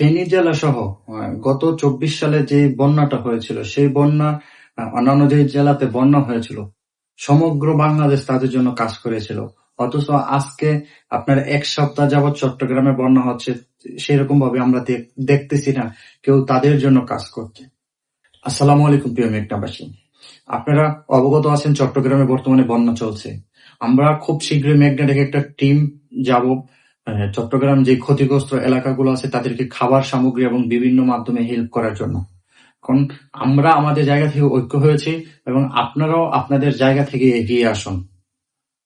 ফেনী জেলা সহ গত ২৪ সালে যে বন্যাটা হয়েছিল, সেই বন্যা অন্যান্য যে জেলাতে বন্যা হয়েছিল, সমগ্র বাংলাদেশ তাদের জন্য কাজ করেছিল। অথচ আজকে আপনার ১ সপ্তাহ যাবৎ চট্টগ্রামে বন্যা হচ্ছে, সেরকম ভাবে আমরা দেখতেছি না কেউ তাদের জন্য কাজ করছে। আসসালামু আলাইকুম প্রিয় মেঘনাবাসী, আপনারা অবগত আছেন চট্টগ্রামে বর্তমানে বন্যা চলছে। আমরা খুব শীঘ্রই মেঘনা থেকে একটা টিম যাব চট্টগ্রাম যে ক্ষতিগ্রস্ত এলাকাগুলো আছে তাদেরকে খাবার সামগ্রী এবং বিভিন্ন মাধ্যমে হেল্প করার জন্য। কারণ আমরা আমাদের জায়গা থেকে ঐক্য হয়েছি এবং আপনারাও আপনাদের জায়গা থেকে এগিয়ে আসুন।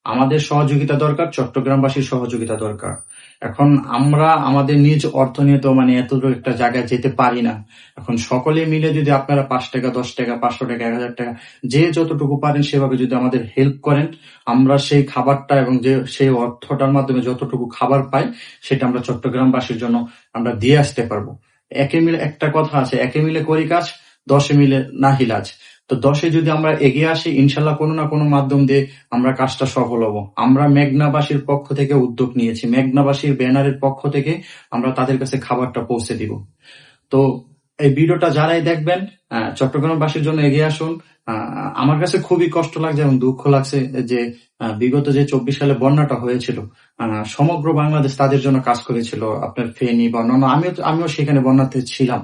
আমাদের সহযোগিতা দরকার, চট্টগ্রামবাসীর সহযোগিতা দরকার। এখন আমরা আমাদের নিজ অর্থ নিয়ে তো এতটুকু একটা জায়গায় যেতে পারি না। এখন সকলে মিলে যদি আপনারা ৫ টাকা, ১০ টাকা, ৫০০ টাকা, ১০০০ টাকা যে যতটুকু পারেন সেভাবে যদি আমাদের হেল্প করেন, আমরা সেই খাবারটা এবং সেই অর্থটার মাধ্যমে যতটুকু খাবার পাই সেটা আমরা চট্টগ্রামবাসীর জন্য আমরা দিয়ে আসতে পারবো। একে মিলে একটা কথা আছে, একে মিলে করি কাজ, ১০ মিলে নাহি লাজ। তো ১০ যদি আমরা এগিয়ে আসি, ইনশাল্লাহ কোনো না কোনো মাধ্যম দিয়ে আমরা কাজটা সফল হব। আমরা মেঘনাবাসীর পক্ষ থেকে উদ্যোগ নিয়েছি, মেঘনাবাসীর ব্যানারের পক্ষ থেকে আমরা তাদের কাছে খাবারটা পৌঁছে দিব। তো এই ভিডিওটা যারাই দেখবেন, চট্টগ্রামবাসীর জন্য এগিয়ে আসুন। আমার কাছে খুবই কষ্ট লাগছে এবং দুঃখ লাগছে যে বিগত যে ২৪ সালে বন্যাটা হয়েছিল, সমগ্র বাংলাদেশ তাদের জন্য কাজ করেছিল। আপনার ফেনী বা অন্যান্য, আমিও সেখানে বন্যাতে ছিলাম।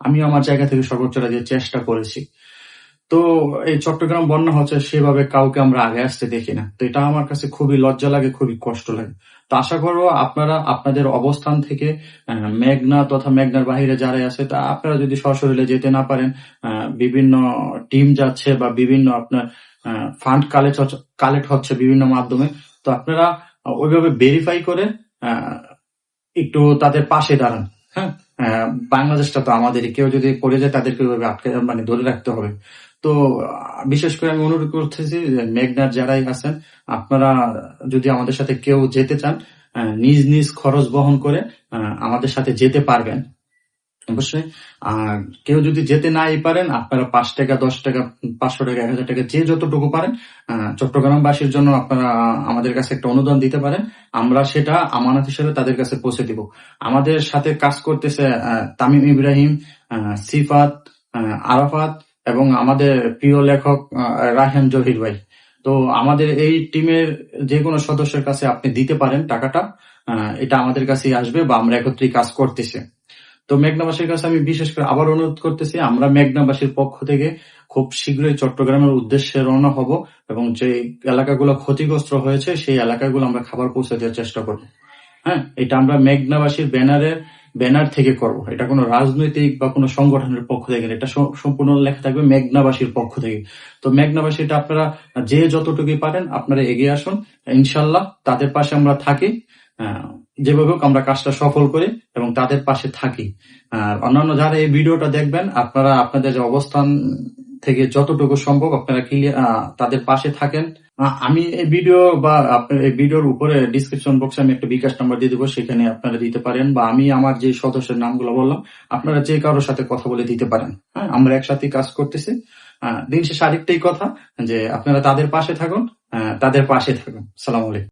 আমিও আমার জায়গা থেকে সর্বোচ্চটা দিয়ে চেষ্টা করেছি। তো এই চট্টগ্রাম বন্যা হচ্ছে, সেভাবে কাউকে আমরা আগে আসতে দেখি না। তো এটা আমার কাছে খুবই লজ্জা লাগে, খুবই কষ্ট লাগে। তো আশা করবো আপনারা আপনাদের অবস্থান থেকে মেঘনা তথা মেঘনার বাহিরে যারাই আছে, তা আপনারা যদি সশরীরে যেতে না পারেন, বিভিন্ন টিম যাচ্ছে বা বিভিন্ন আপনার ফান্ড কালেক্ট হচ্ছে বিভিন্ন মাধ্যমে, তো আপনারা ওইভাবে ভেরিফাই করে একটু তাদের পাশে দাঁড়ান। হ্যাঁ, বাংলাদেশটা তো আমাদেরই, কেউ যদি পড়ে যায় তাদেরকে ওইভাবে আটকে ধরে রাখতে হবে। তো বিশেষ করে আমি অনুরোধ করতেছি যে মেঘনার যারাই আছেন, আপনারা যদি আমাদের সাথে কেউ যেতে চান, নিজ নিজ খরচ বহন করে আমাদের সাথে যেতে পারবেন অবশ্যই। আর কেউ যদি যেতে নাই পারেন, আপনারা ৫ টাকা, ১০ টাকা, ৫০০ টাকা, ১০০০ টাকা যে যতটুকু পারেন চট্টগ্রামবাসীর জন্য আপনারা আমাদের কাছে একটা অনুদান দিতে পারেন। আমরা সেটা আমানত হিসেবে তাদের কাছে পৌঁছে দিব। আমাদের সাথে কাজ করতেছে তামিম ইব্রাহিম, সিফাত, আরাফাত এবং আমাদের প্রিয় লেখক রায়হান জহির ভাই। তো আমাদের এই টিমের যে কোনো সদস্যের কাছে আপনি দিতে পারেন টাকাটা, এটা আমাদের কাছেই আসবে বা আমরা একত্রেই কাজ করতেছি। তো মেঘনাবাসীর কাছে আমি বিশেষ করে আবার অনুরোধ করতেছি, আমরা মেঘনাবাসীর পক্ষ থেকে খুব শীঘ্রই চট্টগ্রামের উদ্দেশ্যে রওনা হব এবং যে এলাকাগুলো ক্ষতিগ্রস্ত হয়েছে সেই এলাকাগুলো আমরা খাবার পৌঁছে দেওয়ার চেষ্টা করব। হ্যাঁ, এটা আমরা মেঘনাবাসীর ব্যানার থেকে করব। এটা কোনো রাজনৈতিক বা কোনো সংগঠনের পক্ষ থেকে, এটা সম্পূর্ণ লেখা থাকবে মেঘনাবাসীর পক্ষ থেকে। তো মেঘনাবাসীটা আপনারা যে যতটুকুই পারেন আপনারা এগিয়ে আসুন, ইনশাল্লাহ তাদের পাশে আমরা থাকি। যেভাবে হোক আমরা কাজটা সফল করি এবং তাদের পাশে থাকি। আর অন্যান্য যারা এই ভিডিওটা দেখবেন, আপনারা আপনাদের যে অবস্থান থেকে যতটুকু সম্ভব আপনারা তাদের পাশে থাকেন। আমি এই ভিডিও বা আপনার এই ভিডিওর উপরে ডিসক্রিপশন বক্সে আমি একটা বিকাশ নাম্বার দিয়ে দেবো, সেখানে আপনারা দিতে পারেন, বা আমি আমার যে সদস্যের নামগুলো বললাম আপনারা যে কারোর সাথে কথা বলে দিতে পারেন। হ্যাঁ, আমরা একসাথে কাজ করতেছি। দিন শেষে আরেকটাই কথা যে আপনারা তাদের পাশে থাকুন, সালাম আলাইকুম।